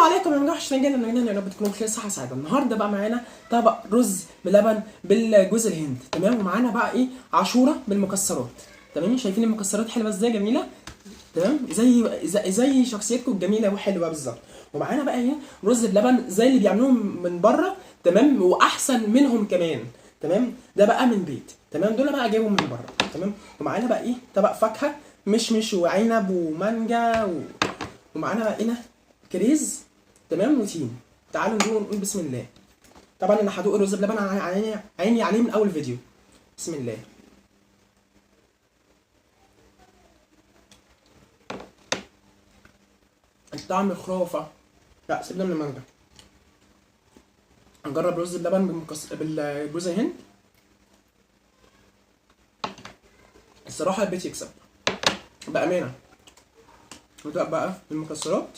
عليكم يا جماعه، عشان جينا يا رب تكونوا بخير صحه سعاده. النهارده بقى معانا طبق رز بلبن بالجوز الهند، تمام. ومعانا بقى ايه، عاشوره بالمكسرات، تمام. شايفين المكسرات حلوه ازاي، جميله، تمام، زي شخصيتكم الجميله وحلوه بالظبط. ومعانا بقى ايه، رز بلبن زي اللي بيعملوه من بره، تمام، واحسن منهم كمان، تمام. ده بقى من بيت، تمام. دول بقى جايبهم من بره، تمام. ومعانا بقى ايه، طبق فاكهه، مشمش وعنب ومانجا ومعانا بقى هنا كريز، تمام، وتين. تعالوا نقول بسم الله. طبعا انا هدوق الرز بلبن عيني عليه من اول فيديو. بسم الله. الطعم خرافه. لا سيبنا من المانجا، نجرب رز بلبن بالجوز الهند. الصراحه البيت يكسب بامانه. نبدا بقى بالمكسرات.